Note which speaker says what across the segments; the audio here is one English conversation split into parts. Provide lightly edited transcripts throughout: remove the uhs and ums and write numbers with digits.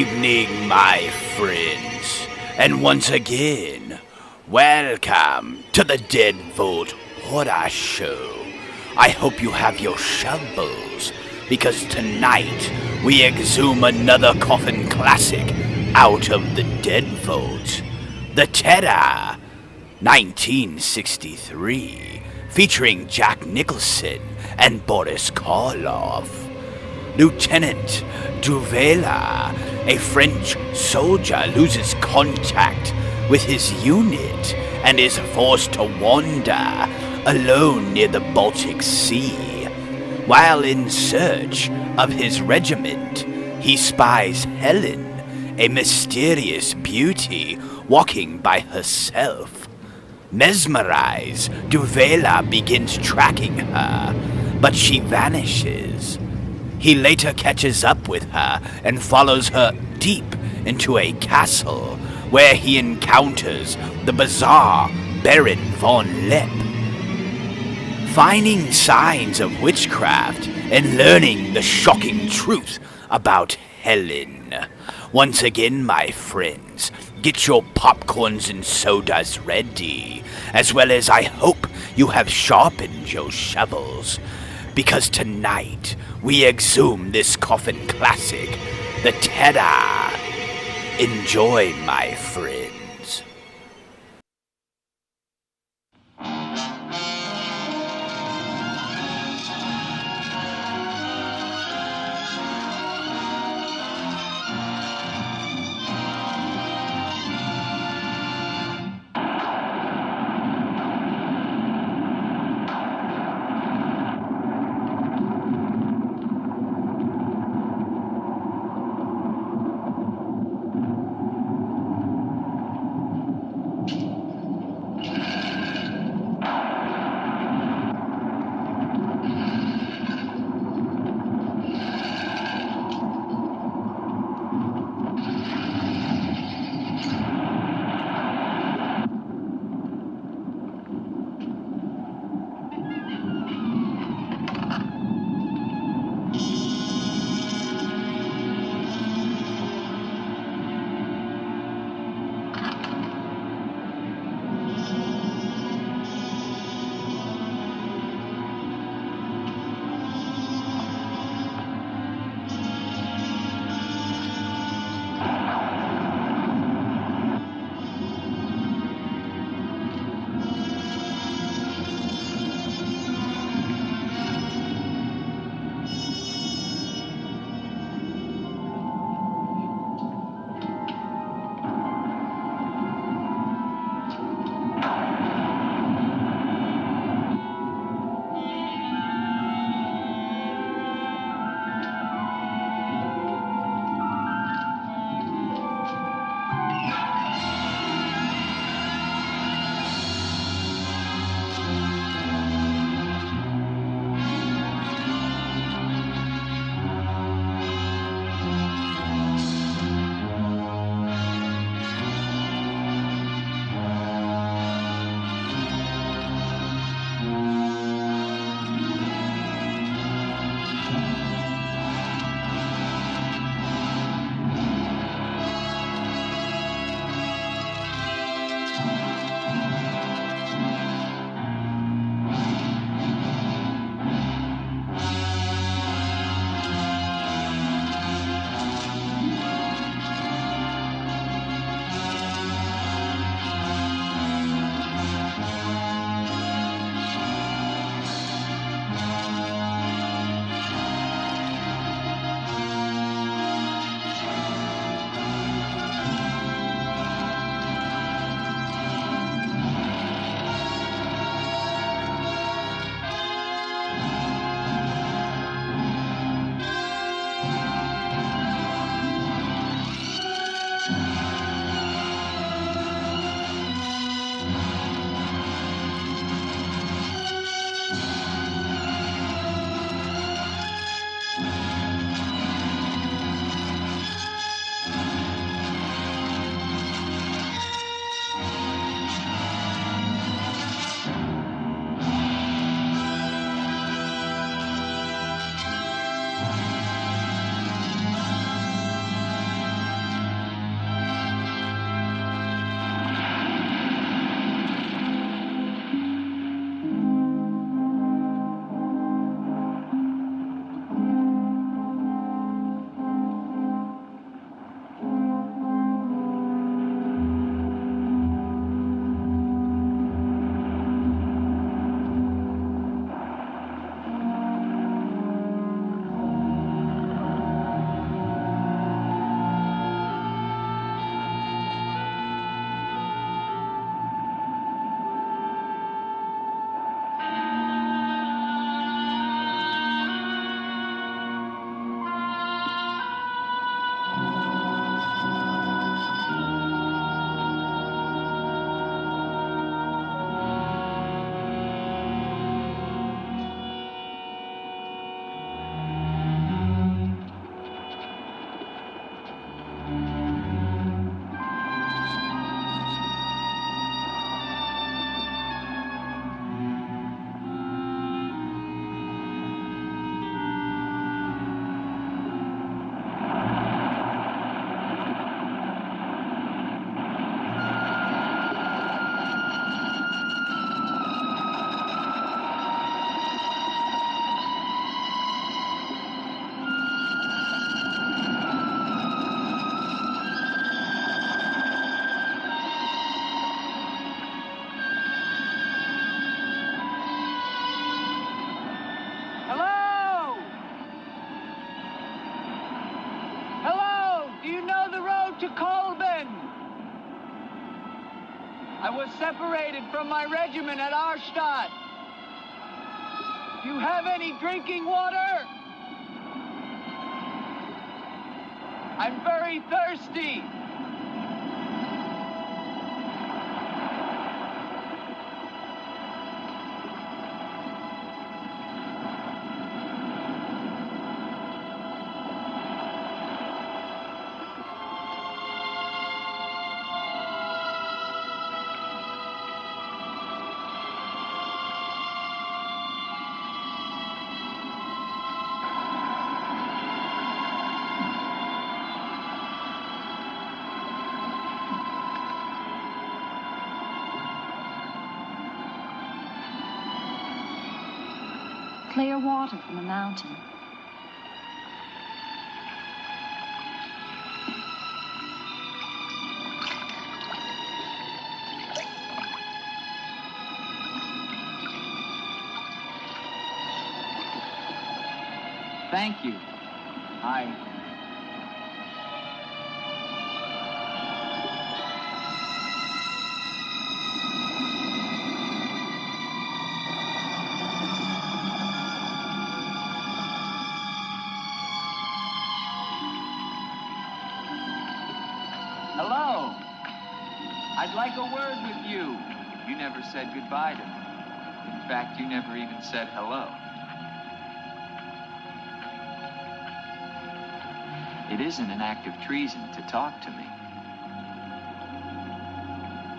Speaker 1: evening, my friends, and once again, welcome to the Deadbolt Horror Show. I hope you have your shovels, because tonight we exhume another coffin classic out of the Dead Vault, The Terror, 1963, featuring Jack Nicholson and Boris Karloff. Lieutenant Duvela, a French soldier, loses contact with his unit and is forced to wander alone near the Baltic Sea. While in search of his regiment, he spies Helen, a mysterious beauty walking by herself. Mesmerized, Duvela begins tracking her, but she vanishes. He later catches up with her and follows her deep into a castle where he encounters the bizarre Baron von Lepp. Finding signs of witchcraft and learning the shocking truth about Helen. Once again, my friends, get your popcorns and sodas ready, as well as I hope you have sharpened your shovels, because tonight we exhume this coffin classic, The Terror. Enjoy, my friends.
Speaker 2: to Colben. I was separated from my regiment at Arstadt. Do you have any drinking water? I'm very thirsty.
Speaker 3: Clear water from the mountain.
Speaker 2: Thank you. Hello. I'd like a word with you. You never said goodbye to me. In fact, you never even said hello. It isn't an act of treason to talk to me.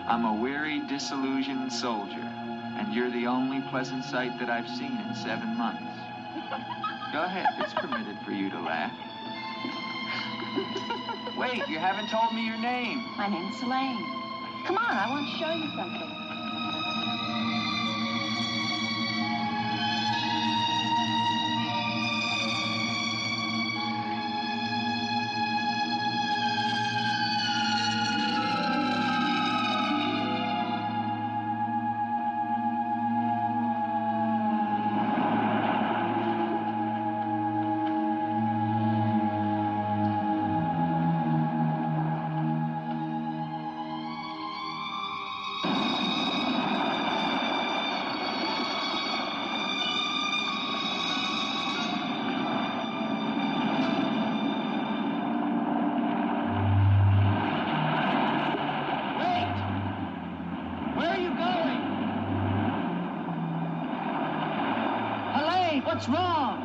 Speaker 2: I'm a weary, disillusioned soldier, and you're the only pleasant sight that I've seen in 7 months. Go ahead, it's permitted for you to laugh. Wait, you haven't told me your name.
Speaker 3: My name's Elaine. Come on, I want to show you something.
Speaker 2: What's wrong?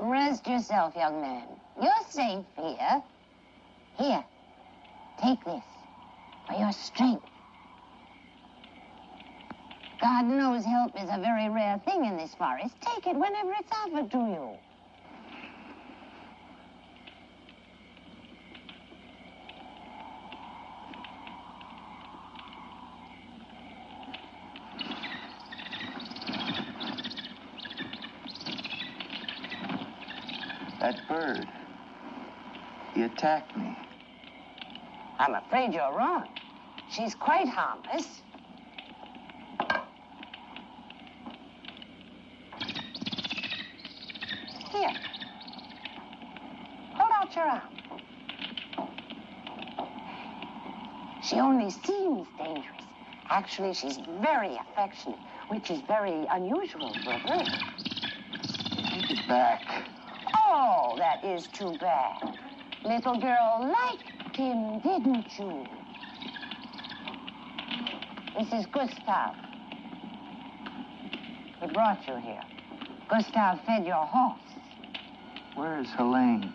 Speaker 4: Rest yourself, young man. You're safe here. Here, take this for your strength. God knows help is a very rare thing in this forest. Take it whenever it's offered to you.
Speaker 2: That bird, He attacked me.
Speaker 4: I'm afraid you're wrong. She's quite harmless. Here. Hold out your arm. She only seems dangerous. Actually, she's very affectionate, which is very unusual for a bird.
Speaker 2: Take it back.
Speaker 4: Oh, that is too bad. Little girl liked him, didn't you? This is Gustav. He brought you here. Gustav fed your horse.
Speaker 2: Where's Helene?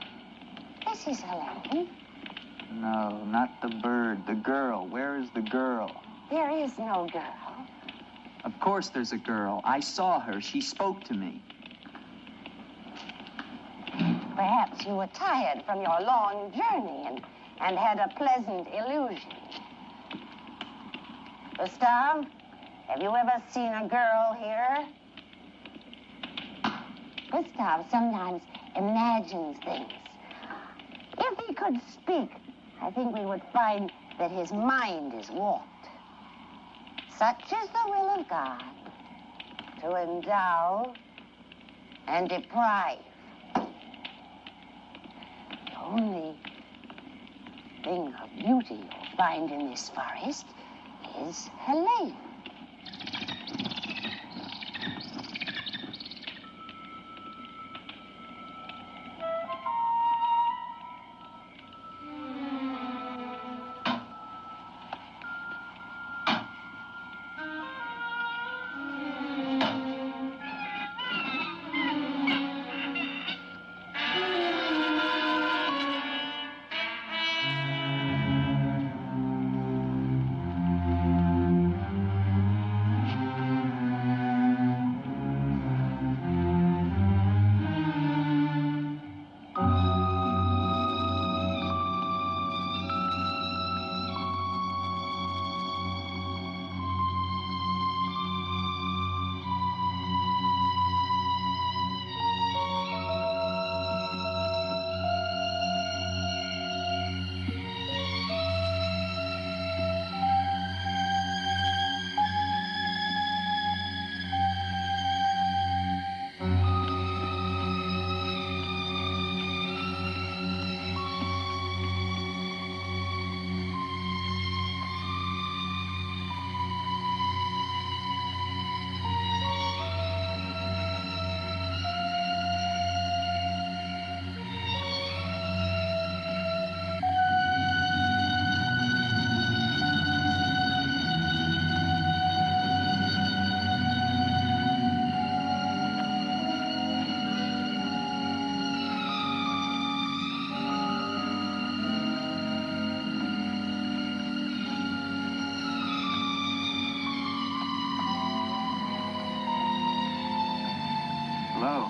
Speaker 4: This is Helene.
Speaker 2: No, not the bird. The girl. Where is the girl?
Speaker 4: There is no girl.
Speaker 2: Of course there's a girl. I saw her. She spoke to me.
Speaker 4: Perhaps you were tired from your long journey and had a pleasant illusion. Gustav, have you ever seen a girl here? Gustav sometimes imagines things. If he could speak, I think we would find that his mind is warped. Such is the will of God, to endow and deprive. The only thing of beauty you'll find in this forest is Helene.
Speaker 2: Hello.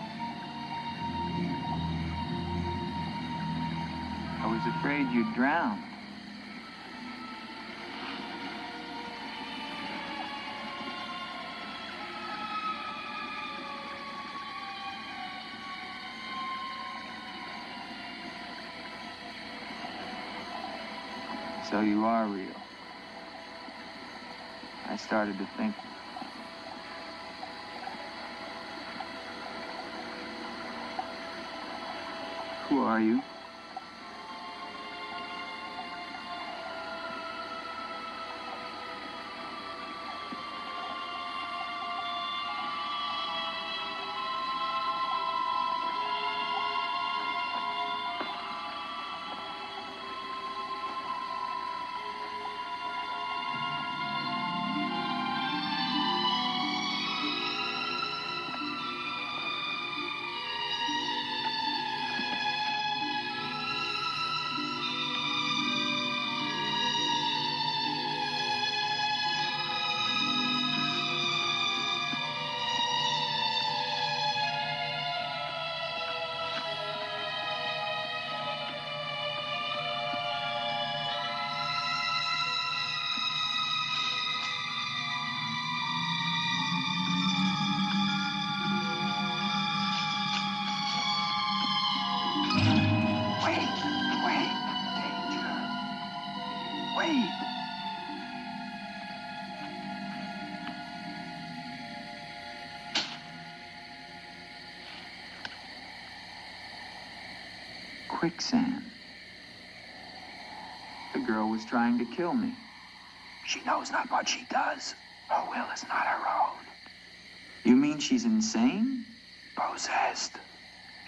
Speaker 2: I was afraid you'd drown. So you are real. I started to think. Who are you? afraid. Quicksand. The girl was trying to kill me.
Speaker 5: She knows not what she does. Her will is not her own.
Speaker 2: You mean she's insane?
Speaker 5: Possessed.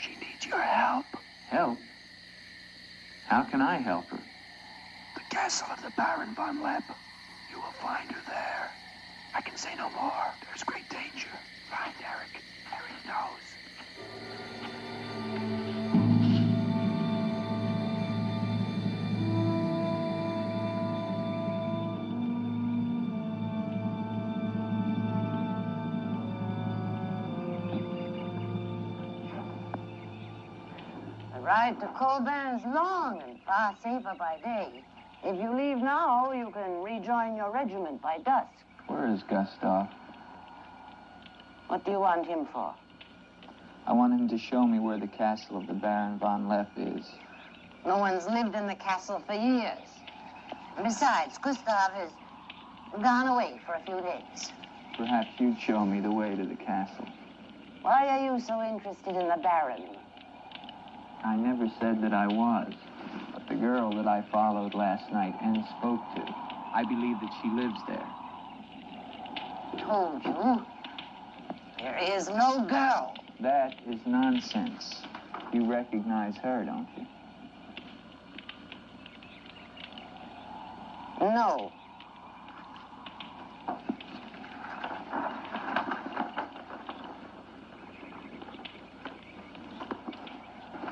Speaker 5: She needs your help.
Speaker 2: Help? How can I help her?
Speaker 5: The castle of the Baron von Lepp. You will find her there. I can say no more. There's great danger. Find Eric. Eric knows.
Speaker 4: The ride to Colburn's long and far safer by day. If you leave now, you can rejoin your regiment by dusk.
Speaker 2: Where is Gustav?
Speaker 4: What do you want him for?
Speaker 2: I want him to show me where the castle of the Baron von Lepp is.
Speaker 4: No one's lived in the castle for years. And besides, Gustav has gone away for a few days.
Speaker 2: Perhaps you'd show me the way to the castle.
Speaker 4: Why are you so interested in the Baron?
Speaker 2: I never said that I was. But the girl that I followed last night and spoke to, I believe that she lives there.
Speaker 4: Told you. There is no girl.
Speaker 2: That is nonsense. You recognize her, don't you?
Speaker 4: No.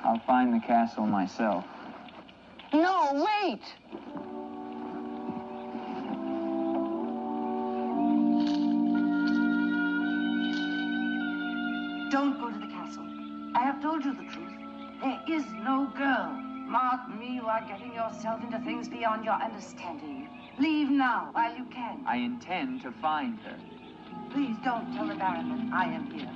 Speaker 2: I'll find the castle myself.
Speaker 4: No, wait! Don't go to the castle. I have told you the truth. There is no girl. Mark me, you are getting yourself into things beyond your understanding. Leave now, while you can.
Speaker 2: I intend to find her.
Speaker 4: Please don't tell the Baron that I am here.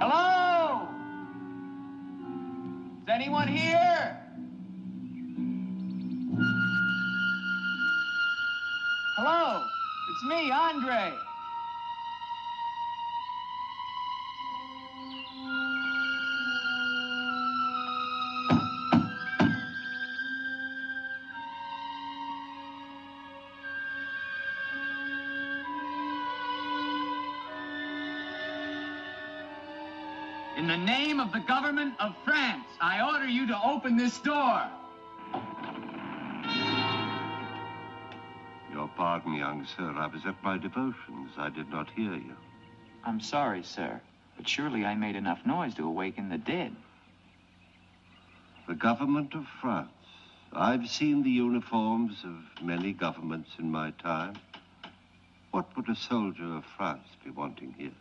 Speaker 2: Hello? Is anyone here? Hello? It's me, Andre. In the name of the government of France, I order you to open this door.
Speaker 6: Your pardon, young sir. I was at my devotions. I did not hear you.
Speaker 2: I'm sorry, sir. But surely I made enough noise to awaken the dead.
Speaker 6: The government of France. I've seen the uniforms of many governments in my time. What would a soldier of France be wanting here?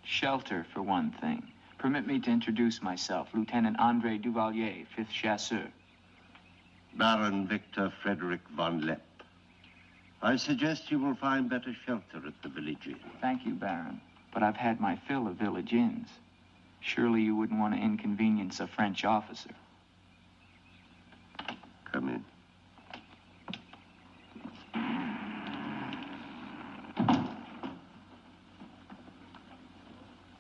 Speaker 2: Shelter, for one thing. Permit me to introduce myself, Lieutenant Andre Duvalier, 5th Chasseur.
Speaker 6: Baron Victor Frederick von Lepp. I suggest you will find better shelter at the village inn.
Speaker 2: Thank you, Baron. But I've had my fill of village inns. Surely you wouldn't want to inconvenience a French officer.
Speaker 6: Come in.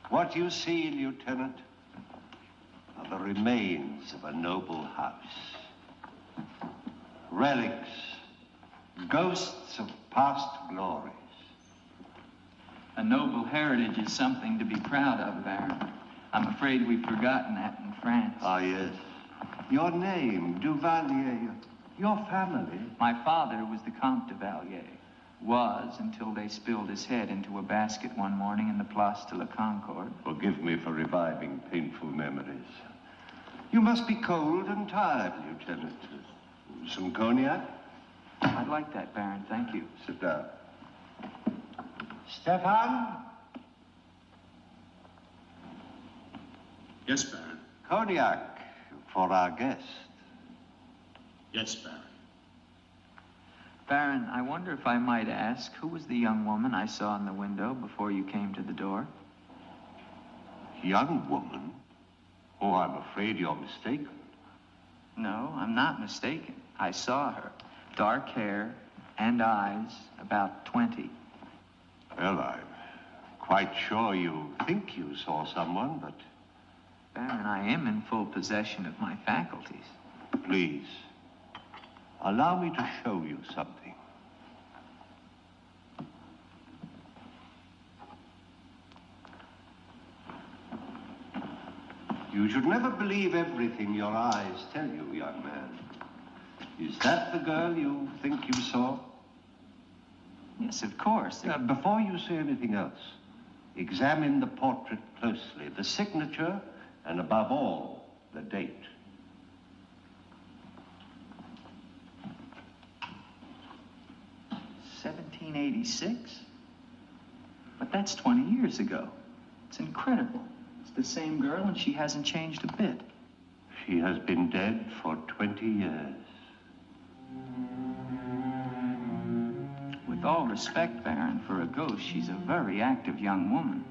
Speaker 6: What you see, Lieutenant, are the remains of a noble house. Relics, ghosts of past glories.
Speaker 2: A noble heritage is something to be proud of, Baron. I'm afraid we've forgotten that in France.
Speaker 6: Ah, yes. Your name, Duvalier, your family.
Speaker 2: My father was the Comte de Valier. Was until they spilled his head into a basket one morning in the Place de la Concorde.
Speaker 6: Forgive me for reviving painful memories. You must be cold and tired, Lieutenant. Some cognac?
Speaker 2: I'd like that, Baron. Thank you.
Speaker 6: Sit down. Stefan?
Speaker 7: Yes, Baron.
Speaker 6: Cognac for our guest.
Speaker 7: Yes, Baron.
Speaker 2: Baron, I wonder if I might ask, who was the young woman I saw in the window before you came to the door?
Speaker 6: Young woman? Oh, I'm afraid you're mistaken.
Speaker 2: No, I'm not mistaken. I saw her. Dark hair and eyes, about 20.
Speaker 6: Well, I'm quite sure you think you saw someone, but...
Speaker 2: Baron, I am in full possession of my faculties.
Speaker 6: Please, allow me to show you something. You should never believe everything your eyes tell you, young man. Is that the girl you think you saw?
Speaker 2: Yes, of course.
Speaker 6: Before you say anything else, examine the portrait closely, the signature, and above all, the date.
Speaker 2: $1786? But that's 20 years ago. It's incredible. It's the same girl and she hasn't changed a bit.
Speaker 6: She has been dead for 20 years.
Speaker 2: With all respect, Baron, for a ghost, she's a very active young woman.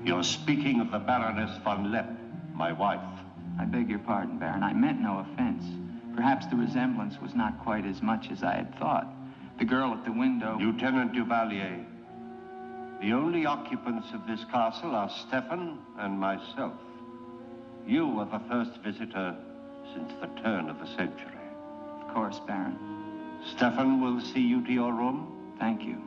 Speaker 6: You're speaking of the Baroness von Lepp, my wife.
Speaker 2: I beg your pardon, Baron. I meant no offense. Perhaps the resemblance was not quite as much as I had thought. The girl at the window...
Speaker 6: Lieutenant Duvalier, the only occupants of this castle are Stefan and myself. You are the first visitor since the turn of the century.
Speaker 2: Of course, Baron.
Speaker 6: Stefan will see you to your room.
Speaker 2: Thank you.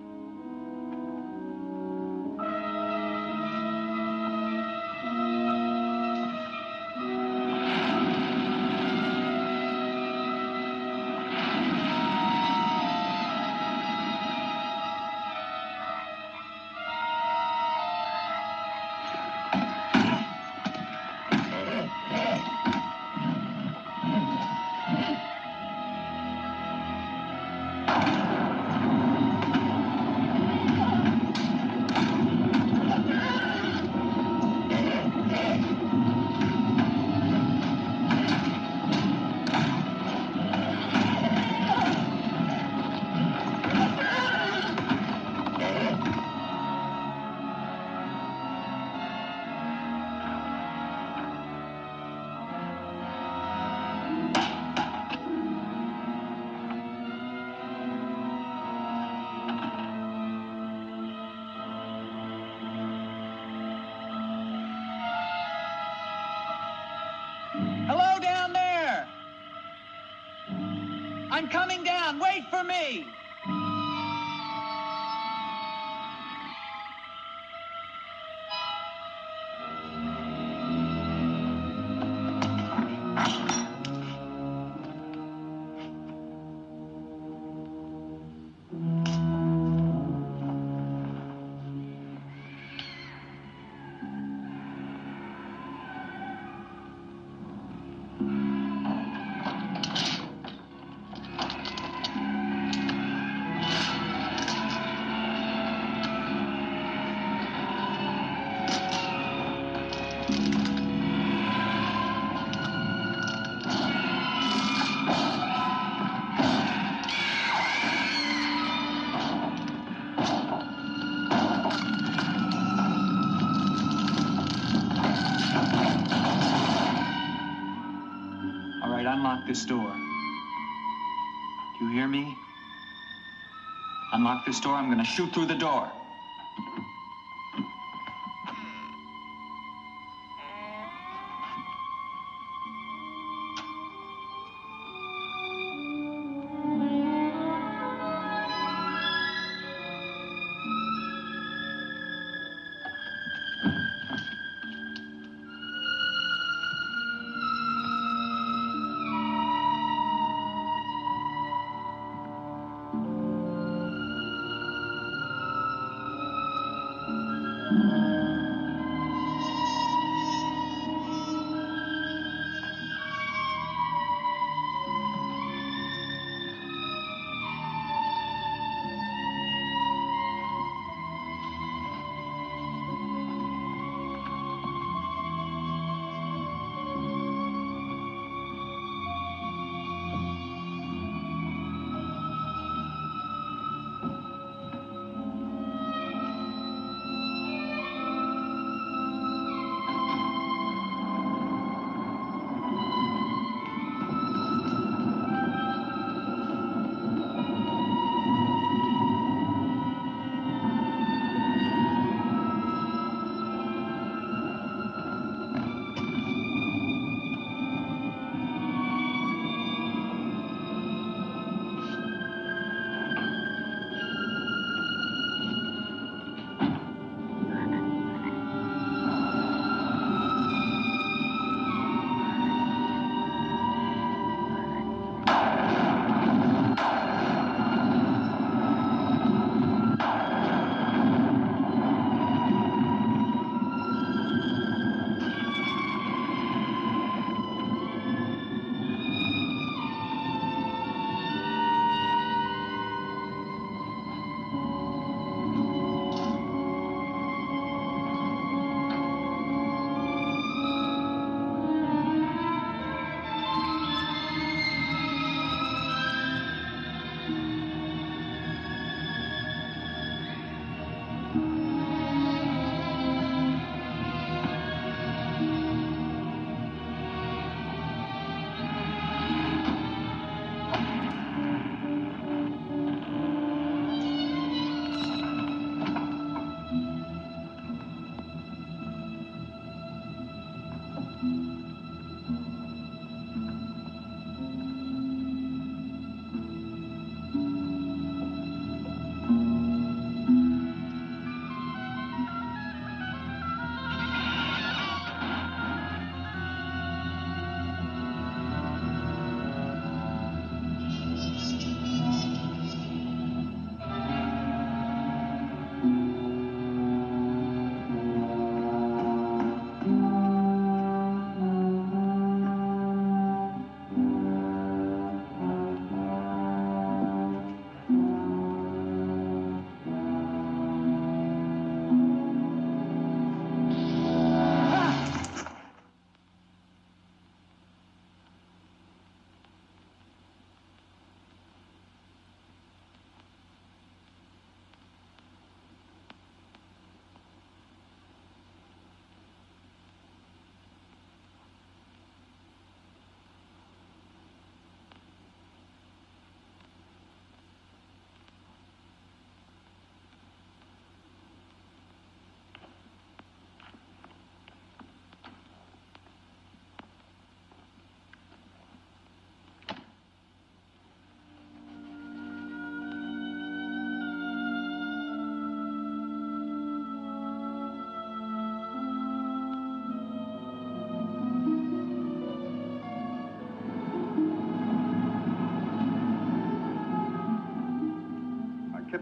Speaker 8: Hello down there! I'm coming down. Wait for me!
Speaker 2: unlock this door. Do you hear me? Unlock this door, I'm gonna shoot through the door.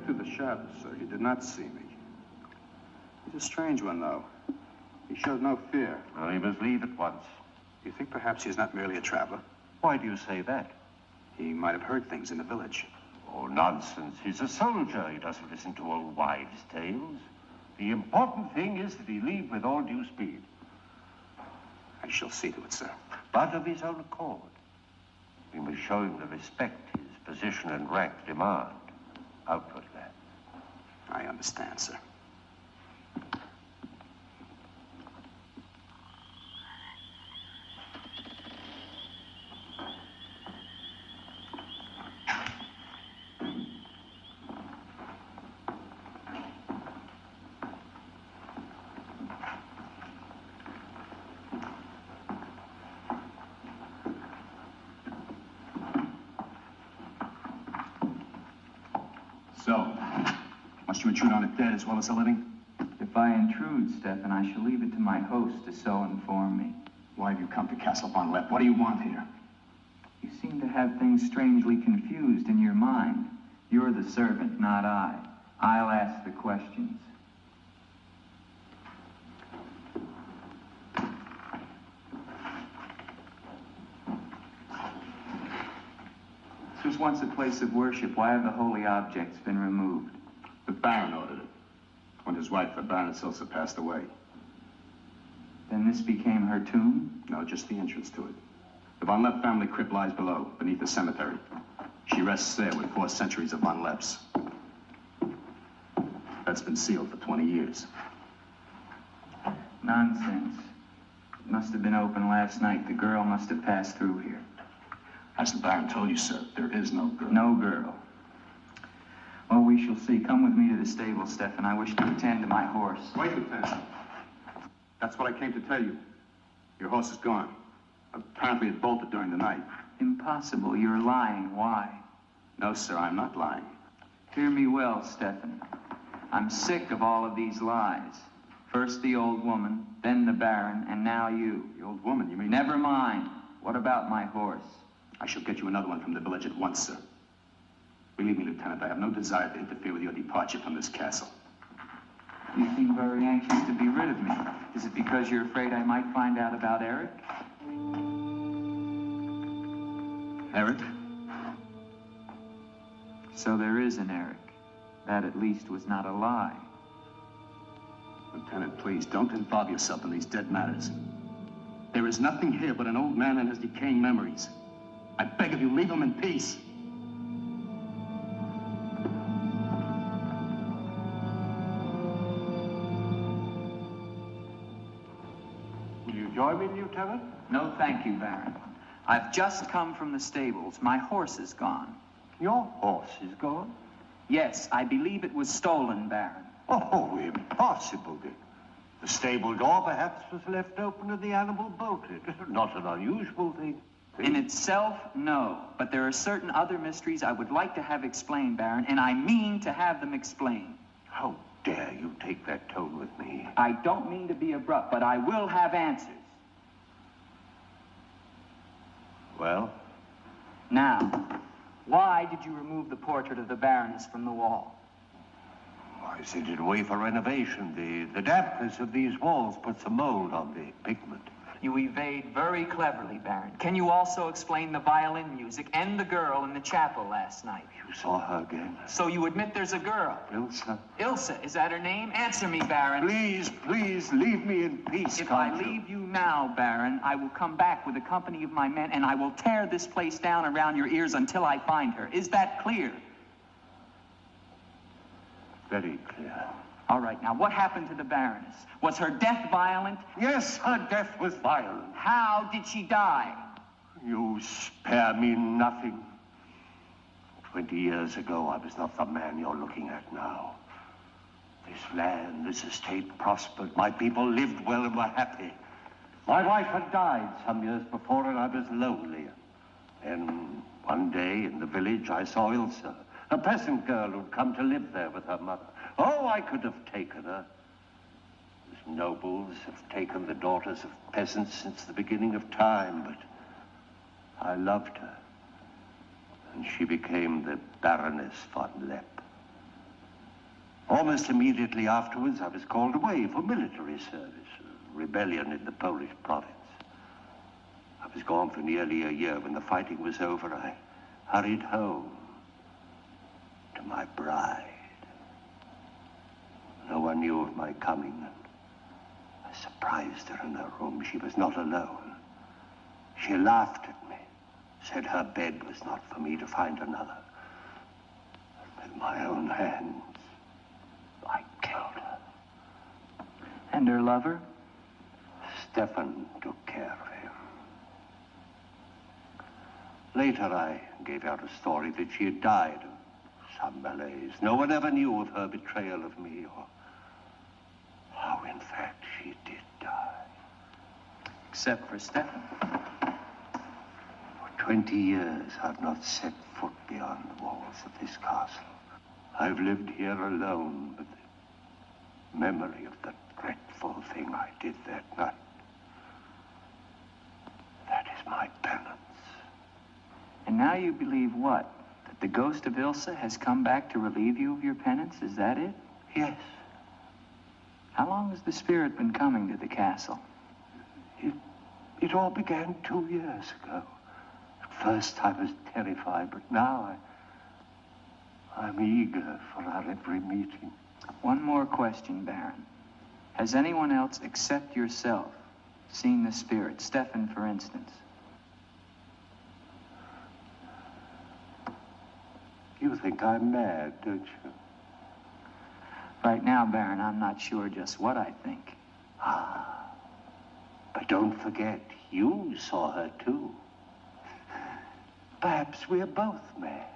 Speaker 9: Through the shadows, sir. He did not see me. He's a strange one, though. He showed no fear.
Speaker 6: Well, he must leave at once.
Speaker 9: You think perhaps he's not merely a traveler?
Speaker 6: Why do you say that?
Speaker 9: He might have heard things in the village.
Speaker 6: Oh, nonsense. He's a soldier. He doesn't listen to old wives' tales. The important thing is that he leave with all due speed.
Speaker 9: I shall see to it, sir.
Speaker 6: But of his own accord. We must show him the respect his position and rank demand. Outwardly.
Speaker 9: I understand, sir. So, must you intrude on the dead as well as the living?
Speaker 2: If I intrude, Stefan, I shall leave it to my host to so inform me.
Speaker 9: Why have you come to Castle Von Lepp? What do you want here?
Speaker 2: You seem to have things strangely confused in your mind. You're the servant, not I. I'll ask the questions. This was once a place of worship. Why have the holy objects been removed?
Speaker 9: The Baron ordered it. When his wife, the Baroness Ilsa, passed away.
Speaker 2: Then this became her tomb?
Speaker 9: No, just the entrance to it. The Von Lepp family crypt lies below, beneath the cemetery. She rests there with 4 centuries of Von Lepps. That's been sealed for 20 years.
Speaker 2: Nonsense. It must have been open last night. The girl must have passed through here.
Speaker 9: As the Baron told you, sir, there is no girl.
Speaker 2: No girl. Well, we shall see. Come with me to the stable, Stefan. I wish to attend to my horse.
Speaker 9: Wait, Lieutenant. That's what I came to tell you. Your horse is gone. Apparently it bolted during the night.
Speaker 2: Impossible. You're lying. Why?
Speaker 9: No, sir, I'm not lying.
Speaker 2: Hear me well, Stefan. I'm sick of all of these lies. First the old woman, then the Baron, and now you.
Speaker 9: The old woman, you mean?
Speaker 2: Never mind. What about my horse?
Speaker 9: I shall get you another one from the village at once, sir. Believe me, Lieutenant, I have no desire to interfere with your departure from this castle.
Speaker 2: You seem very anxious to be rid of me. Is it because you're afraid I might find out about Eric?
Speaker 9: Eric?
Speaker 2: So there is an Eric. That at least was not a lie.
Speaker 9: Lieutenant, please, don't involve yourself in these dead matters. There is nothing here but an old man and his decaying memories. I beg of you, leave him in peace.
Speaker 6: Will you join me, Lieutenant?
Speaker 2: No, thank you, Baron. I've just come from the stables. My horse is gone.
Speaker 6: Your horse is gone?
Speaker 2: Yes, I believe it was stolen, Baron.
Speaker 6: Oh, impossible. The stable door perhaps was left open and the animal bolted. Not an unusual thing.
Speaker 2: In itself, no. But there are certain other mysteries I would like to have explained, Baron, and I mean to have them explained.
Speaker 6: How dare you take that tone with me?
Speaker 2: I don't mean to be abrupt, but I will have answers.
Speaker 6: Well?
Speaker 2: Now, why did you remove the portrait of the Baroness from the wall?
Speaker 6: I sent it away for renovation. The dampness of these walls puts a mold on the pigment.
Speaker 2: You evade very cleverly, Baron. Can you also explain the violin music and the girl in the chapel last night?
Speaker 6: You saw her again?
Speaker 2: So you admit there's a girl?
Speaker 6: Ilsa.
Speaker 2: Ilsa, is that her name? Answer me, Baron.
Speaker 6: Please, please, leave me in peace,
Speaker 2: If I leave you now, Baron, I will come back with a company of my men and I will tear this place down around your ears until I find her. Is that clear?
Speaker 6: Very clear.
Speaker 2: All right, now, what happened to the Baroness? Was her death violent?
Speaker 6: Yes, her death was violent.
Speaker 2: How did she die?
Speaker 6: You spare me nothing. 20 years ago, I was not the man you're looking at now. This land, this estate prospered. My people lived well and were happy. My wife had died some years before, and I was lonely. Then, one day in the village, I saw Ilsa, a peasant girl who'd come to live there with her mother. Oh, I could have taken her. As nobles have taken the daughters of peasants since the beginning of time, but I loved her. And she became the Baroness von Lepp. Almost immediately afterwards, I was called away for military service, a rebellion in the Polish province. I was gone for nearly a year. When the fighting was over, I hurried home to my bride. No one knew of my coming. I surprised her in her room. She was not alone. She laughed at me, said her bed was not for me to find another. With my own hands, I killed her.
Speaker 2: And her lover?
Speaker 6: Stefan took care of him. Later, I gave out a story that she had died of some malaise. No one ever knew of her betrayal of me, or how, in fact, she did die.
Speaker 2: Except for Stefan.
Speaker 6: For 20 years, I've not set foot beyond the walls of this castle. I've lived here alone with the memory of the dreadful thing I did that night. That is my penance.
Speaker 2: And now you believe what? That the ghost of Ilsa has come back to relieve you of your penance? Is that it?
Speaker 6: Yes.
Speaker 2: How long has the spirit been coming to the castle?
Speaker 6: It all began 2 years ago. At first I was terrified, but now I'm eager for our every meeting.
Speaker 2: One more question, Baron. Has anyone else except yourself seen the spirit? Stefan, for instance.
Speaker 6: You think I'm mad, don't you?
Speaker 2: Right now, Baron, I'm not sure just what I think.
Speaker 6: But don't forget, you saw her too. Perhaps we're both mad.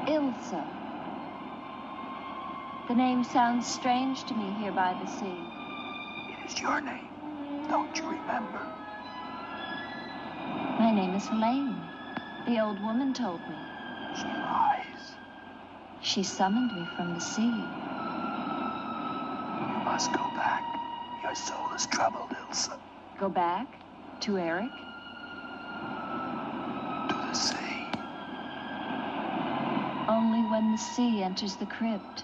Speaker 3: Ilsa. The name sounds strange to me here by the sea.
Speaker 5: It is your name. Don't you remember?
Speaker 3: My name is Helene. The old woman told me.
Speaker 5: She lies.
Speaker 3: She summoned me from the sea.
Speaker 5: You must go back. Your soul is troubled, Ilsa.
Speaker 3: Go back? To Eric?
Speaker 5: To the sea.
Speaker 3: Only when the sea enters the crypt.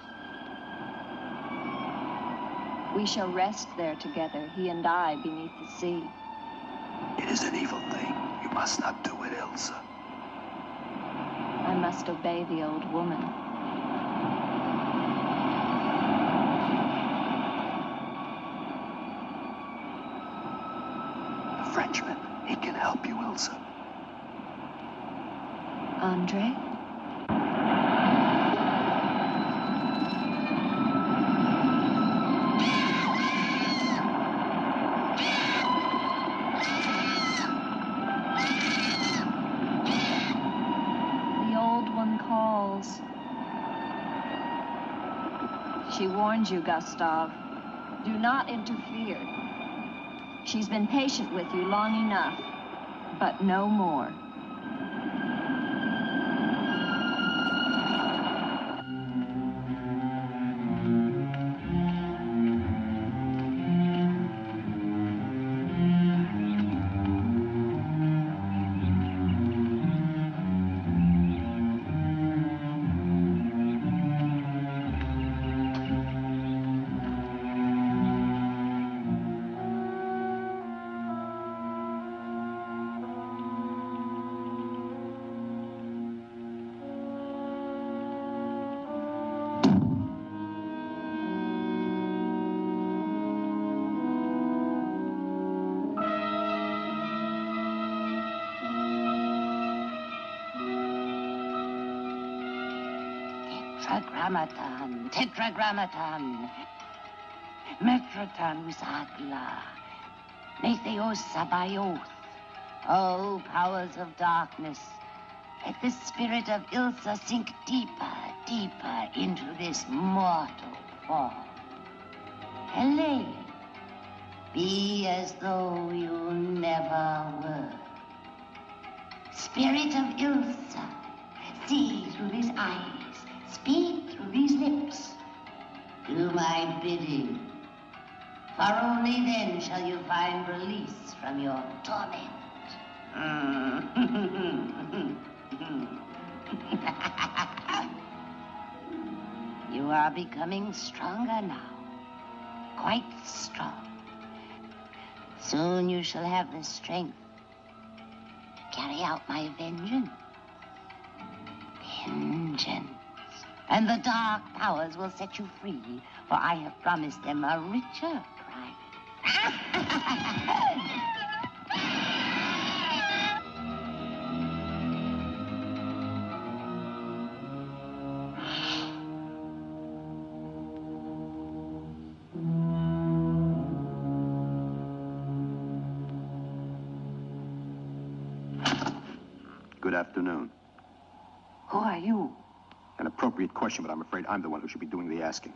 Speaker 3: We shall rest there together, he and I, beneath the sea.
Speaker 5: It is an evil thing. You must not do it, Ilsa.
Speaker 3: I must obey the old woman.
Speaker 5: The Frenchman, he can help you, Ilsa.
Speaker 3: Andre? She warns you, Gustav. Do not interfere. She's been patient with you long enough, but no more.
Speaker 4: Tetragrammaton, tetragrammaton. Metroton usagla. Metheos sabayoth. O powers of darkness, let the spirit of Ilsa sink deeper, deeper into this mortal form. Helene, be as though you never were. Spirit of Ilsa, see through these eyes. Speak through these lips. Do my bidding. For only then shall you find release from your torment. You are becoming stronger now. Quite strong. Soon you shall have the strength to carry out my vengeance. Vengeance. And the dark powers will set you free, for I have promised them a richer prize.
Speaker 9: afternoon.
Speaker 4: Who are you?
Speaker 9: An appropriate question, but I'm afraid I'm the one who should be doing the asking.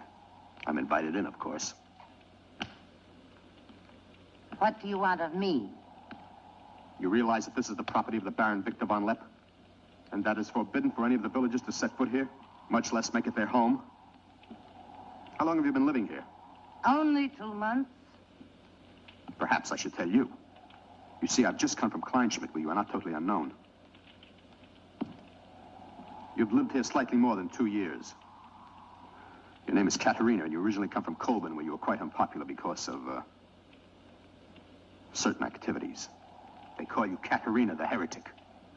Speaker 9: I'm invited in, of course.
Speaker 4: What do you want of me?
Speaker 9: You realize that this is the property of the Baron Victor von Lepp? And that is forbidden for any of the villagers to set foot here, much less make it their home? How long have you been living here?
Speaker 4: Only 2 months.
Speaker 9: Perhaps I should tell you. You see, I've just come from Kleinschmidt, where you are not totally unknown. You've lived here slightly more than 2 years. Your name is Katerina, and you originally come from Colburn, where you were quite unpopular because of, certain activities. They call you Katerina the heretic,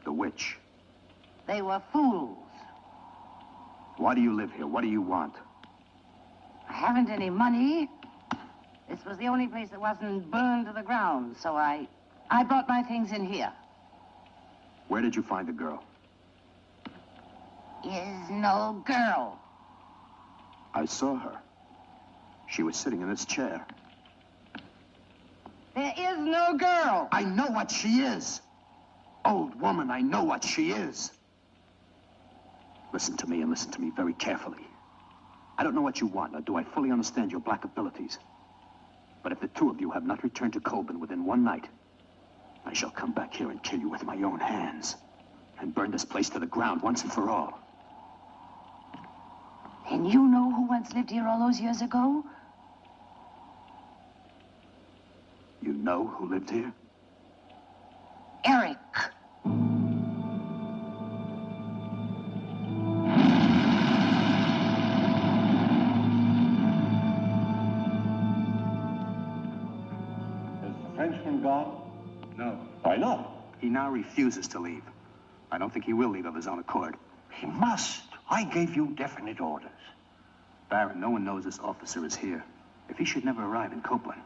Speaker 9: the witch.
Speaker 4: They were fools.
Speaker 9: Why do you live here? What do you want?
Speaker 4: I haven't any money. This was the only place that wasn't burned to the ground, so I brought my things in here.
Speaker 9: Where did you find the girl?
Speaker 4: Is no girl.
Speaker 9: I saw her. She was sitting in this chair.
Speaker 4: There is no girl.
Speaker 9: I know what she is. Old woman, I know what she is. Listen to me, and listen to me very carefully. I don't know what you want, nor do I fully understand your black abilities. But if the two of you have not returned to Colburn within one night, I shall come back here and kill you with my own hands, and burn this place to the ground once and for all.
Speaker 4: And you know who once lived here all those years ago?
Speaker 9: You know who lived here?
Speaker 4: Eric.
Speaker 6: Has the Frenchman gone?
Speaker 9: No.
Speaker 6: Why not?
Speaker 9: He now refuses to leave. I don't think he will leave of his own accord.
Speaker 6: He must. I gave you definite orders.
Speaker 9: Baron, no one knows this officer is here. If he should never arrive in Copeland.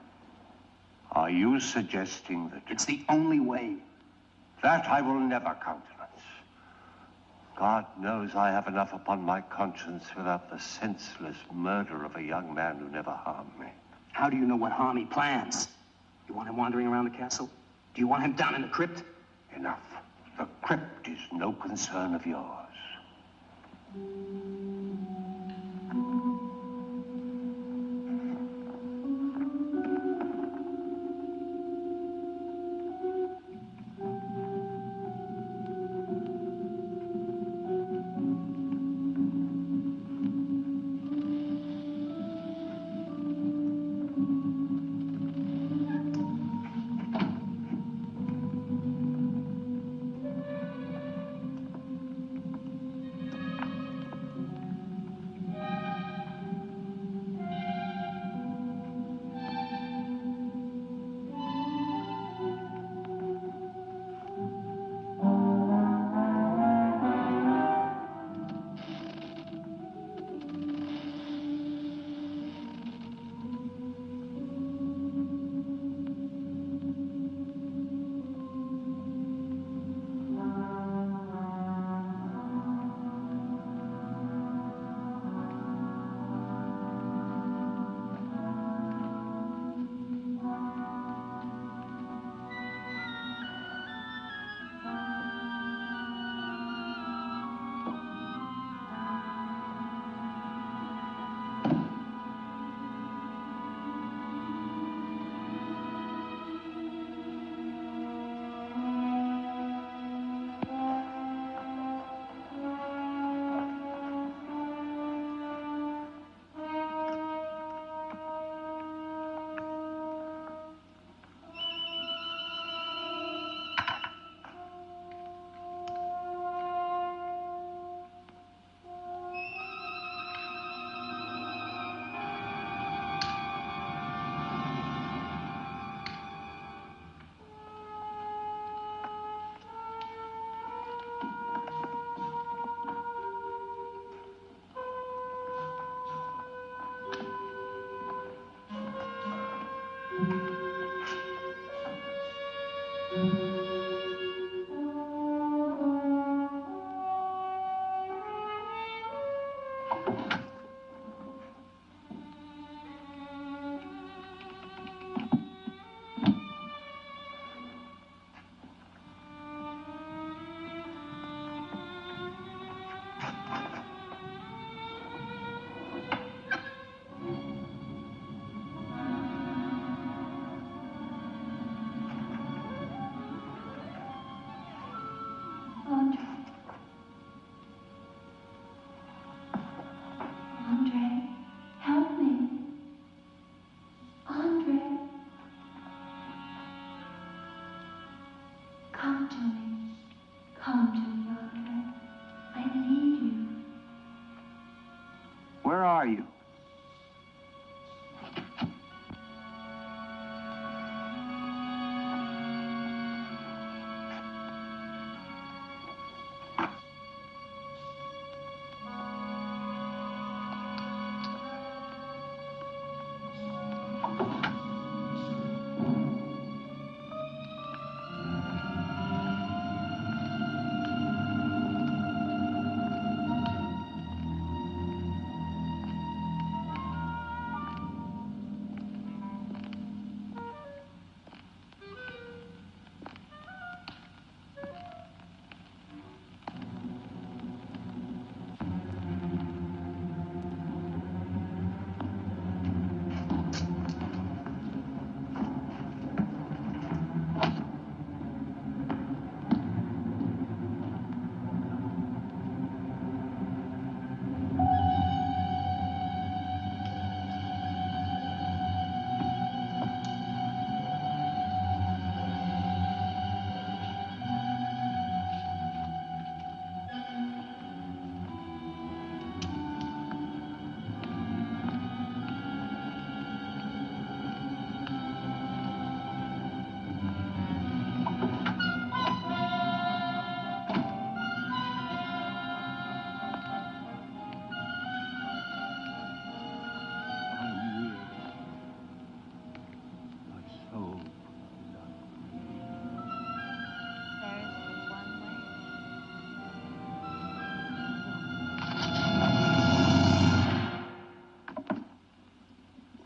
Speaker 6: Are you suggesting that...
Speaker 9: It's the only way.
Speaker 6: That I will never countenance. God knows I have enough upon my conscience without the senseless murder of a young man who never harmed me.
Speaker 9: How do you know what harm he plans? You want him wandering around the castle? Do you want him down in the crypt?
Speaker 6: Enough. The crypt is no concern of yours.
Speaker 2: Where are you?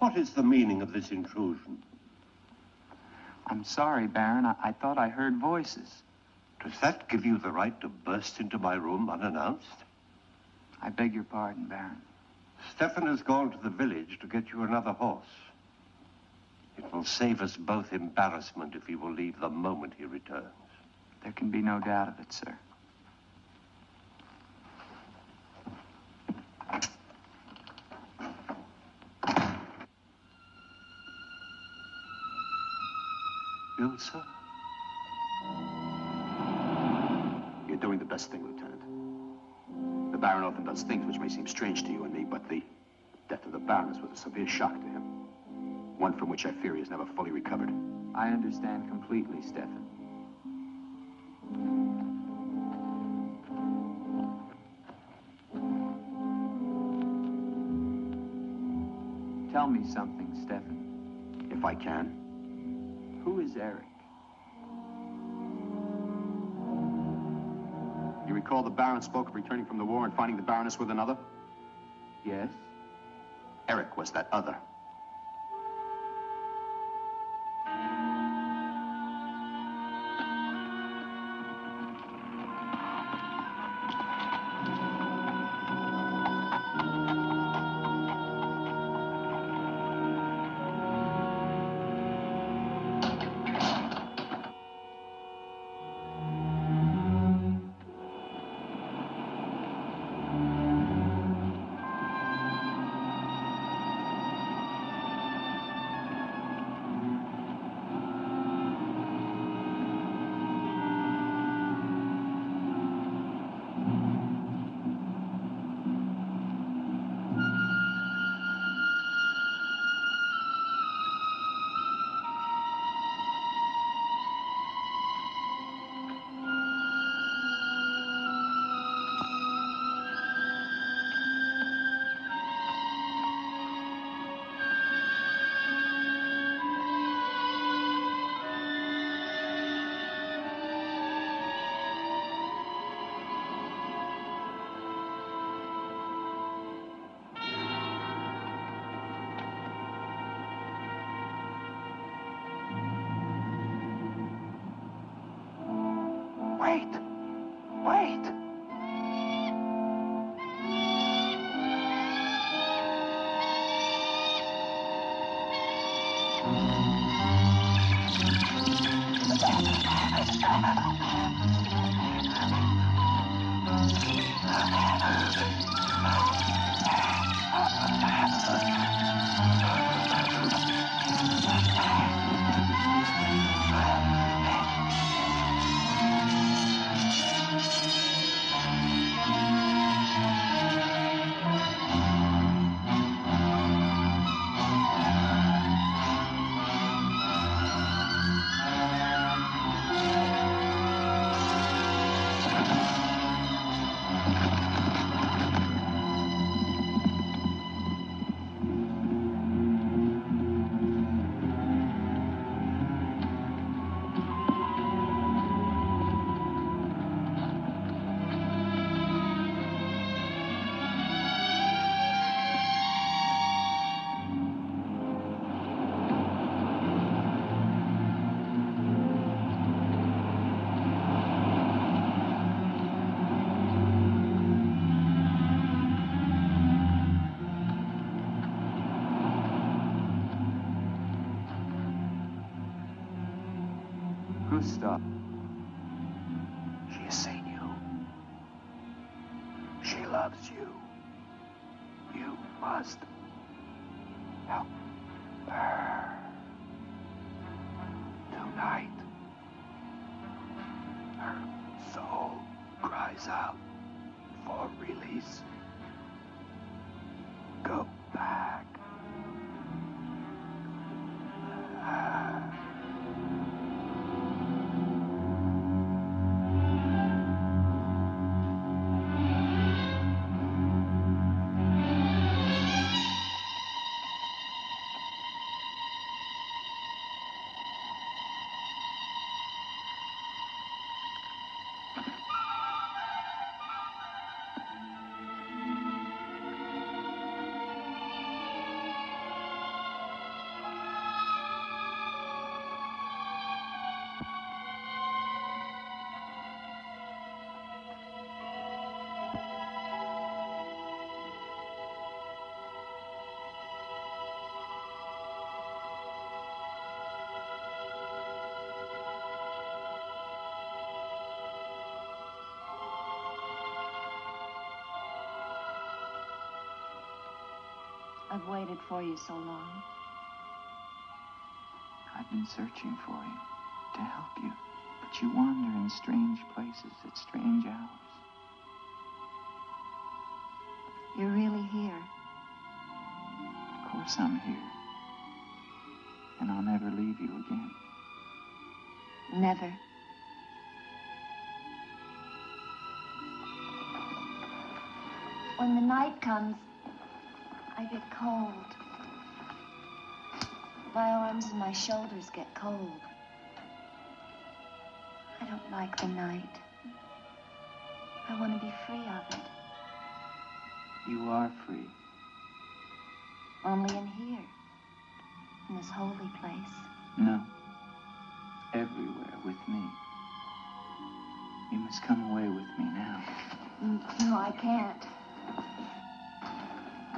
Speaker 6: What is the meaning of this intrusion?
Speaker 2: I'm sorry, Baron. I thought I heard voices.
Speaker 6: Does that give you the right to burst into my room unannounced?
Speaker 2: I beg your pardon, Baron.
Speaker 6: Stefan has gone to the village to get you another horse. It will save us both embarrassment if he will leave the moment he returns.
Speaker 2: There can be no doubt of it, sir.
Speaker 6: Ilsa?
Speaker 9: You're doing the best thing, Lieutenant. The Baron often does things which may seem strange to you and me, but the death of the Baroness was a severe shock to him. One from which I fear he has never fully recovered.
Speaker 2: I understand completely, Stefan. Tell me something, Stefan.
Speaker 9: If I can.
Speaker 2: Who is Eric?
Speaker 9: You recall the Baron spoke of returning from the war and finding the Baroness with another?
Speaker 2: Yes?
Speaker 9: Eric was that other. Wait! Wait! Gustav. She has seen you. She loves you. You must help her. Tonight, her soul cries out for release. Go back.
Speaker 3: I've waited for you so long.
Speaker 2: I've been searching for you to help you, but you wander in strange places at strange hours.
Speaker 3: You're really here.
Speaker 2: Of course I'm here. And I'll never leave you again.
Speaker 3: Never. When the night comes, I get cold. My arms and my shoulders get cold. I don't like the night. I want to be free of it.
Speaker 2: You are free.
Speaker 3: Only in here, in this holy place.
Speaker 2: No. Everywhere with me. You must come away with me now.
Speaker 3: No, I can't.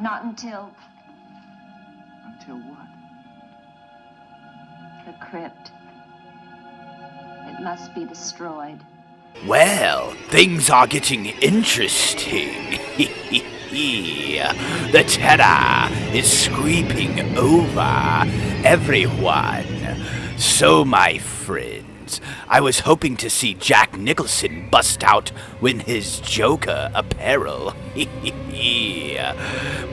Speaker 3: Not until
Speaker 2: Until what?
Speaker 3: the crypt. It must be destroyed.
Speaker 1: Well, things are getting interesting. The terror is sweeping over everyone. So, my friends, I was hoping to see Jack Nicholson bust out with his Joker apparel.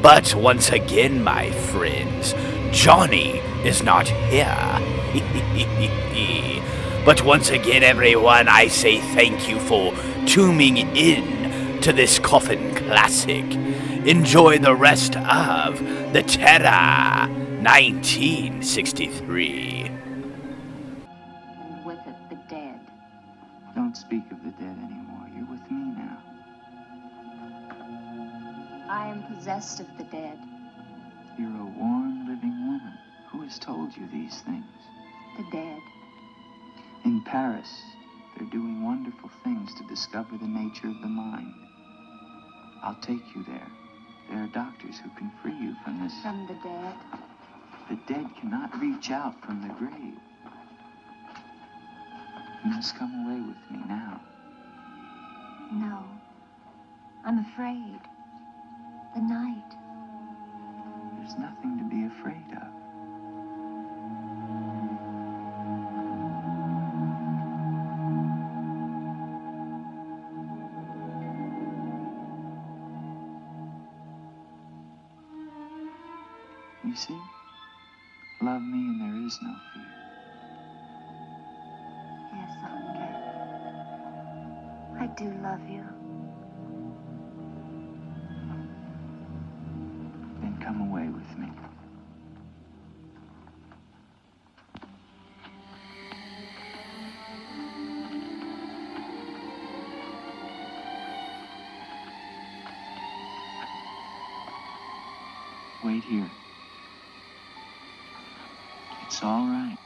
Speaker 1: But once again, my friends, Johnny is not here. But once again, everyone, I say thank you for tuning in to this Coffin Classic. Enjoy the rest of The Terror 1963.
Speaker 3: And with it, the dead.
Speaker 2: Don't speak of the dead anymore. You're with me now.
Speaker 3: I am possessed of the dead.
Speaker 2: You're a warm, living woman. Who has told you these things?
Speaker 3: The dead.
Speaker 2: In Paris, they're doing wonderful things to discover the nature of the mind. I'll take you there. There are doctors who can free you from this.
Speaker 3: From the dead.
Speaker 2: The dead cannot reach out from the grave. You must come away with me now.
Speaker 3: No. I'm afraid. The night.
Speaker 2: There's nothing to be afraid of. You see? Love me and there is no fear.
Speaker 3: Yes, Andre. I do love you.
Speaker 2: Then come away with me. Wait here. It's all right.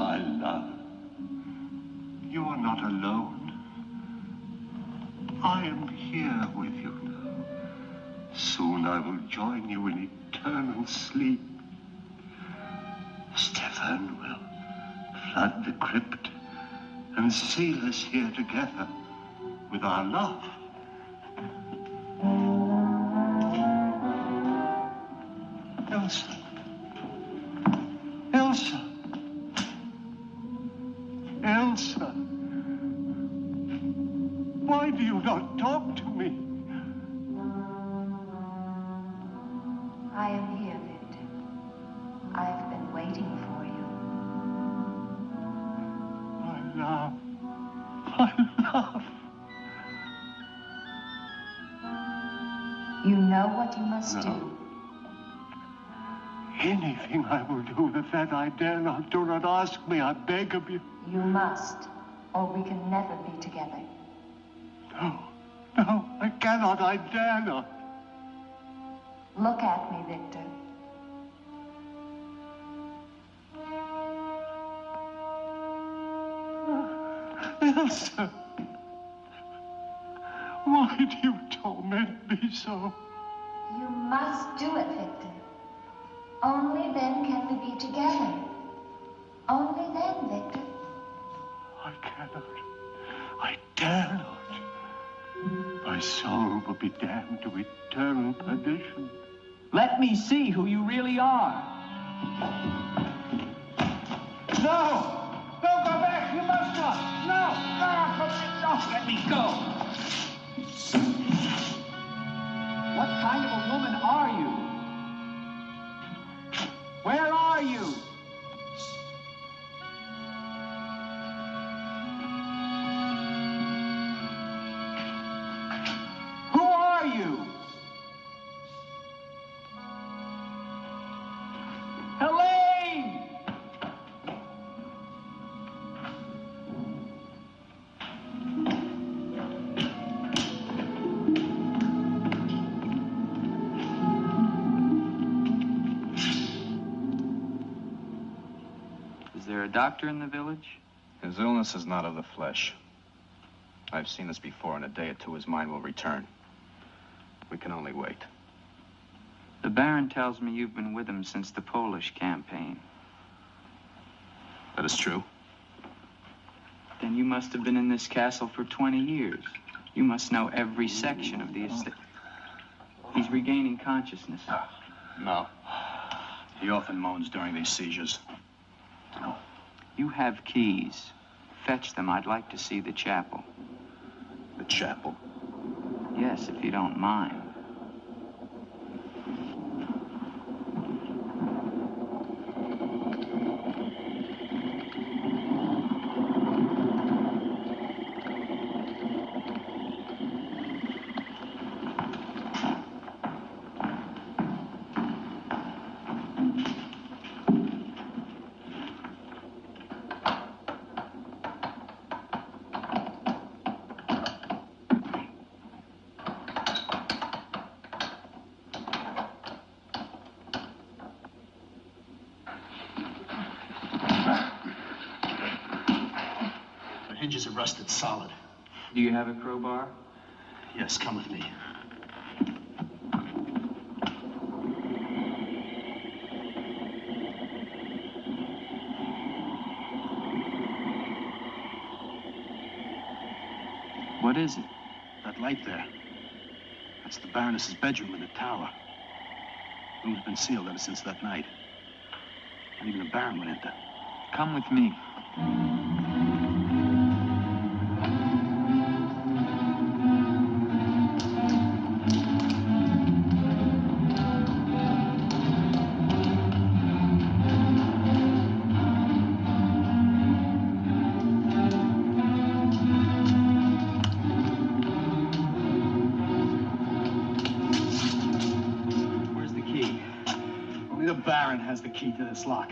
Speaker 6: my love. You are not alone. I am here with you now. Soon I will join you in eternal sleep. Stefan will flood the crypt and seal us here together with our love. Elsa. Elsa. Elsa. Why do you not talk to me?
Speaker 3: I am here, Victor. I've been waiting for you.
Speaker 6: My love. My love.
Speaker 3: You know what you must do.
Speaker 6: Anything I will do that I dare not. Do not ask me, I beg of you.
Speaker 3: You must, or we can never be together.
Speaker 6: No, I cannot, I dare not.
Speaker 3: Look at me, Victor.
Speaker 6: Elsa, why do you torment me so?
Speaker 3: You must do it, Victor. Only then can we be together. Only then, Victor.
Speaker 6: I cannot. I dare not. My soul will be damned to eternal perdition.
Speaker 8: Let me see who you really are. No! Don't go back! You must not! No! No! Let me go! What kind of a woman are you? Where are you? Who are you? Helene!
Speaker 10: Is there a doctor in the village?
Speaker 11: His illness is not of the flesh. I've seen this before. In a day or two, his mind will return. We can only wait.
Speaker 10: The Baron tells me you've been with him since the Polish campaign.
Speaker 11: That is true.
Speaker 10: Then you must have been in this castle for 20 years. You must know every section of the estate. He's regaining consciousness.
Speaker 11: No. He often moans during these seizures.
Speaker 10: You have keys. Fetch them. I'd like to see the chapel.
Speaker 11: The chapel?
Speaker 10: Yes, if you don't mind.
Speaker 9: Hinges are rusted solid.
Speaker 10: Do you have a crowbar?
Speaker 9: Yes, come with me.
Speaker 10: What is it?
Speaker 9: That light there. That's the Baroness's bedroom in the tower. The room's been sealed ever since that night. Not even the Baron would enter.
Speaker 10: Come with me.
Speaker 9: Only the Baron has the key to this lock.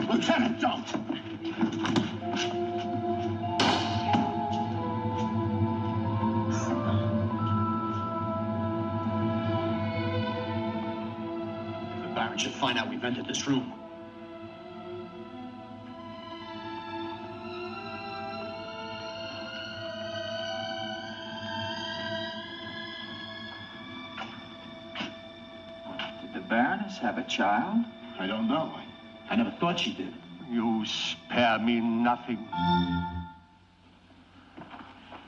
Speaker 9: Lieutenant, don't! If the Baron should find out we've entered this room,
Speaker 10: Baroness have a child?
Speaker 11: I don't know. I never thought she did.
Speaker 6: You spare me nothing.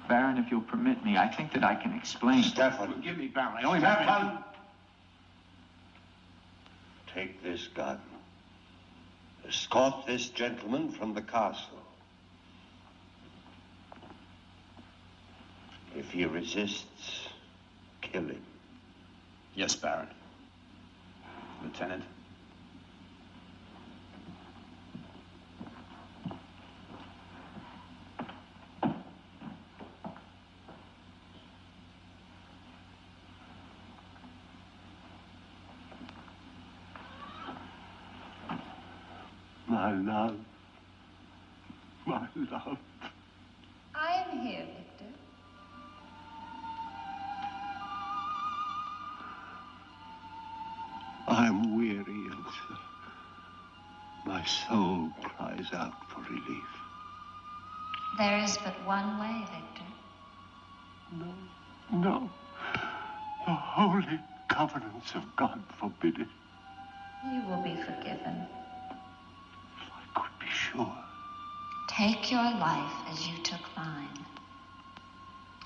Speaker 10: Baron, if you'll permit me, I think that I can explain.
Speaker 6: Stefan.
Speaker 11: Forgive me, Baron. I only
Speaker 6: Stefan! Take this gun. Escort this gentleman from the castle. If he resists, kill him.
Speaker 11: Yes, Baron. Lieutenant.
Speaker 6: My love. My love.
Speaker 3: I am here, Victor.
Speaker 6: I'm weary, Elsa. My soul cries out for relief.
Speaker 3: There is but one way, Victor.
Speaker 6: No, no. The holy covenants of God forbid it.
Speaker 3: You will be forgiven.
Speaker 6: I could be sure.
Speaker 3: Take your life as you took mine.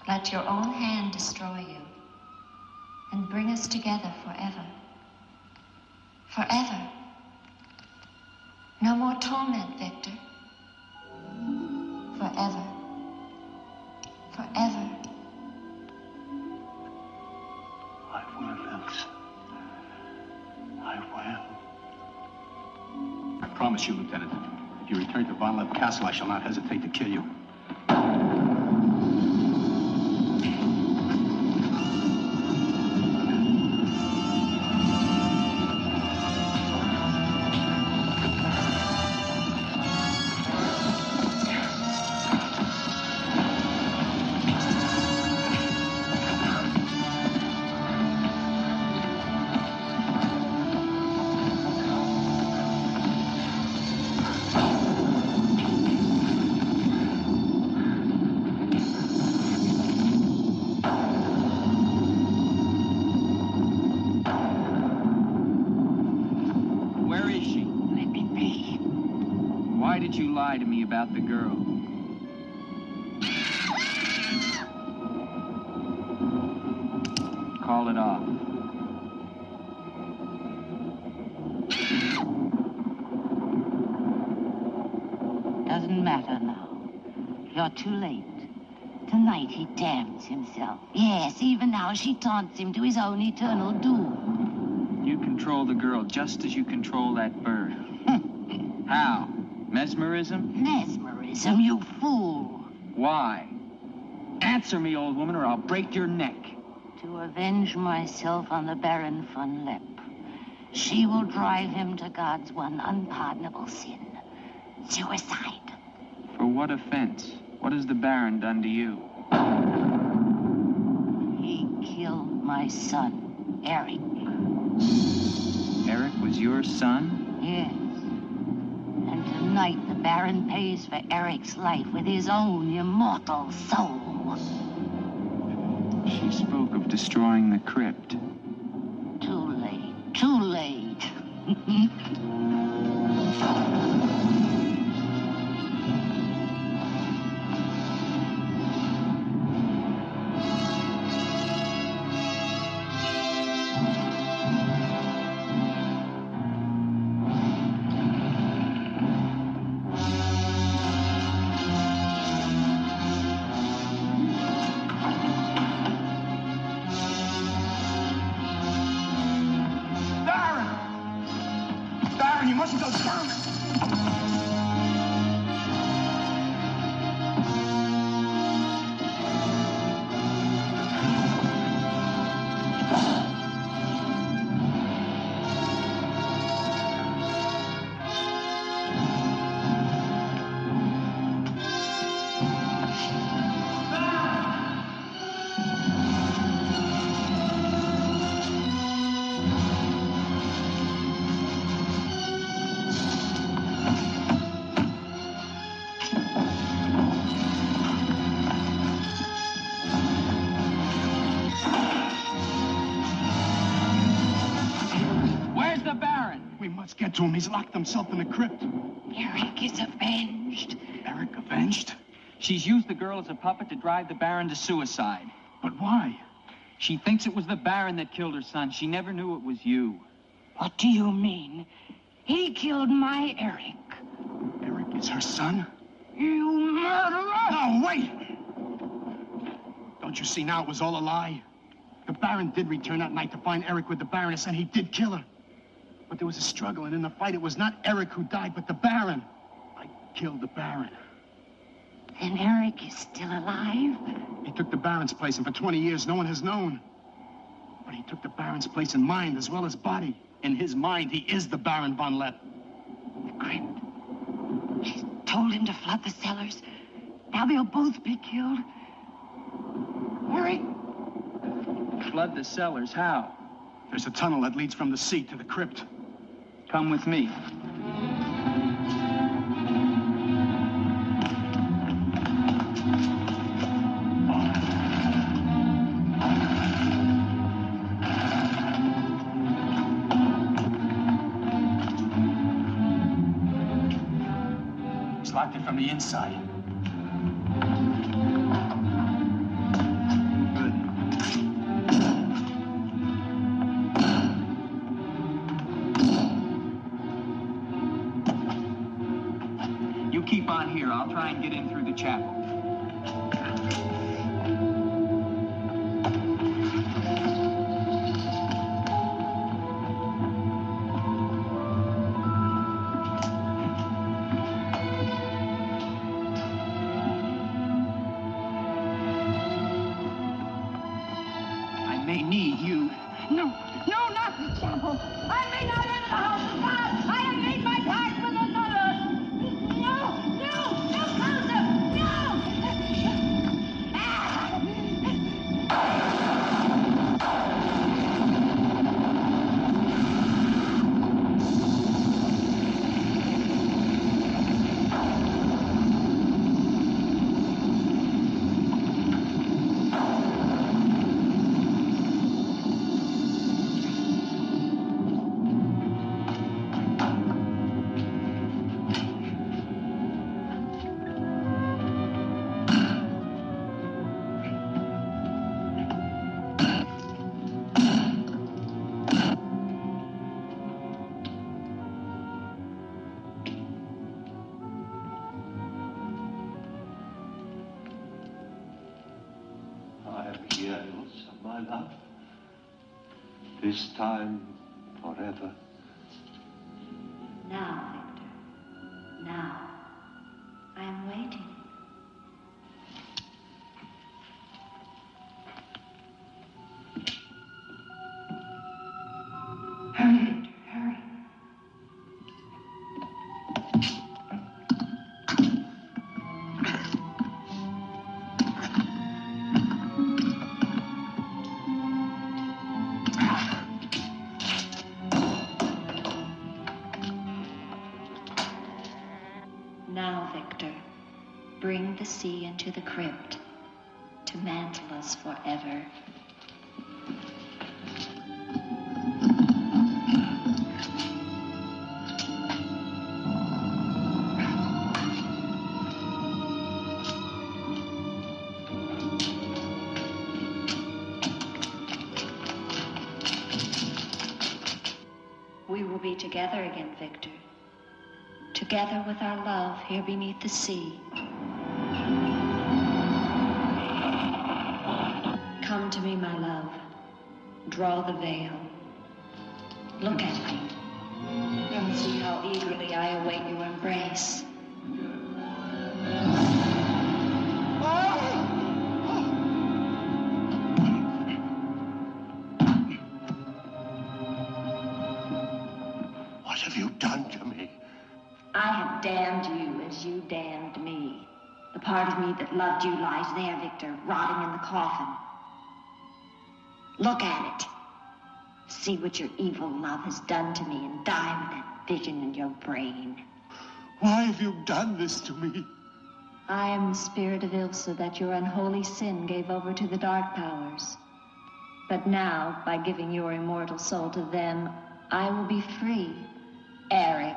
Speaker 3: Let your own hand destroy you and bring us together forever. Forever. No more torment, Victor. Forever. Forever.
Speaker 6: I will, Elsa. I will.
Speaker 11: I promise you, Lieutenant, if you return to Von Lepp Castle, I shall not hesitate to kill you.
Speaker 10: Why did you lie to me about the girl? Call it off.
Speaker 4: Doesn't matter now. You're too late. Tonight he damns himself. Yes, even now she taunts him to his own eternal doom.
Speaker 10: You control the girl just as you control that bird. How? Mesmerism?
Speaker 4: Mesmerism, you fool.
Speaker 10: Why? Answer me, old woman, or I'll break your neck.
Speaker 4: To avenge myself on the Baron von Lepp. She will drive him to God's one unpardonable sin. Suicide.
Speaker 10: For what offense? What has the Baron done to you?
Speaker 4: He killed my son, Eric.
Speaker 10: Eric was your son?
Speaker 4: Yes. And tonight the Baron pays for Eric's life with his own immortal soul.
Speaker 10: She spoke of destroying the crypt.
Speaker 4: Too late. Too late.
Speaker 8: Baron, you mustn't go down.
Speaker 9: get to him. He's locked himself in the crypt.
Speaker 4: Eric is avenged.
Speaker 9: Eric avenged?
Speaker 10: She's used the girl as a puppet to drive the Baron to suicide.
Speaker 9: But why?
Speaker 10: She thinks it was the Baron that killed her son. She never knew it was you.
Speaker 4: What do you mean? He killed my Eric.
Speaker 9: Eric is her son?
Speaker 4: You murderer!
Speaker 9: No, wait! Don't you see now it was all a lie? The Baron did return that night to find Eric with the Baroness, and he did kill her. But there was a struggle, and in the fight, it was not Eric who died, but the Baron. I killed the Baron.
Speaker 4: Then Eric is still alive?
Speaker 9: He took the Baron's place, and for 20 years, no one has known. But he took the Baron's place in mind as well as body. In his mind, he is the Baron von Lepp.
Speaker 4: The crypt. She's told him to flood the cellars. Now they'll both be killed. Eric?
Speaker 10: Flood the cellars? How?
Speaker 9: There's a tunnel that leads from the sea to the crypt.
Speaker 10: Come with me.
Speaker 9: He's locked it from the inside.
Speaker 10: Keep on here. I'll try and get in through the chapel.
Speaker 9: I may need you.
Speaker 4: No, not the chapel. I may not enter the house of God. I have made my pact with another. No, Joseph,
Speaker 6: Years of my love, this time forever.
Speaker 3: Now, Victor. Now. I am waiting.
Speaker 4: Hurry, Victor, hurry.
Speaker 3: Now, Victor, bring the sea into the crypt to mantle us forever. We will be together again, Victor. Together with our love here beneath the sea. Come to me, my love. Draw the veil. Look at me. And see how eagerly I await your embrace.
Speaker 6: What have you done to me?
Speaker 3: I have damned you as you damned me. The part of me that loved you lies there, Victor, rotting in the coffin. Look at it. See what your evil love has done to me and die with that vision in your brain.
Speaker 6: Why have you done this to me?
Speaker 3: I am the spirit of Ilsa that your unholy sin gave over to the dark powers. But now, by giving your immortal soul to them, I will be free. Eric.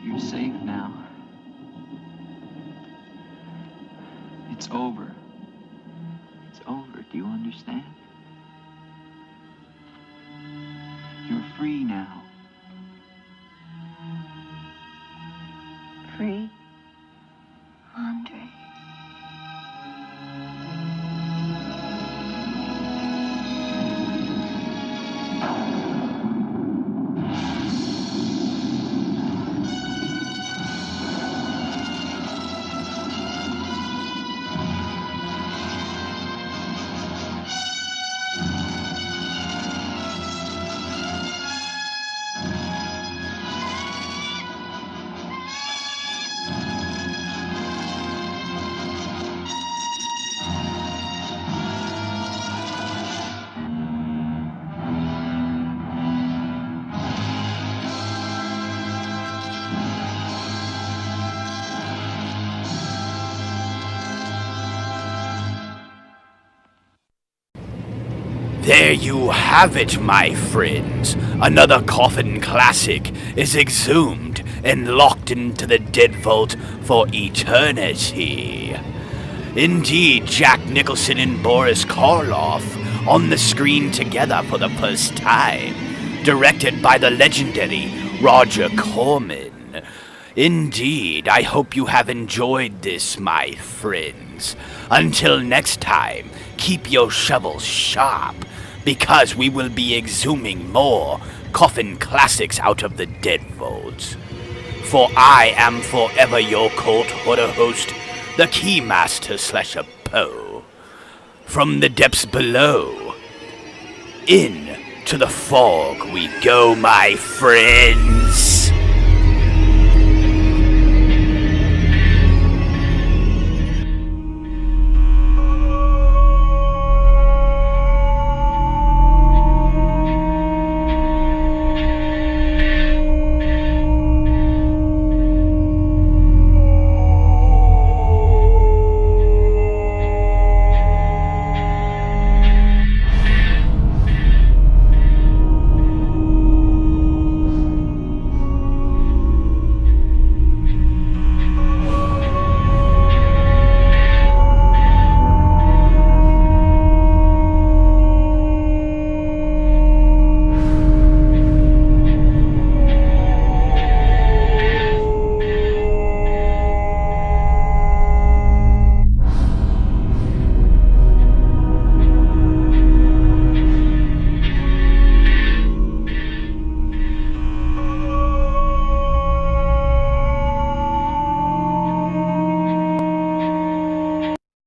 Speaker 10: You're safe now. It's over. It's over. Do you understand? You're free now.
Speaker 3: Free? Andre.
Speaker 1: There you have it, my friends. Another coffin classic is exhumed and locked into the dead vault for eternity. Indeed, Jack Nicholson and Boris Karloff on the screen together for the first time, directed by the legendary Roger Corman. Indeed, I hope you have enjoyed this, my friends. Until next time, keep your shovels sharp, because we will be exhuming more coffin classics out of the dead vaults. For I am forever your cult horror host, the Keymaster Slasher Poe. From the depths below, in to the fog we go, my friends.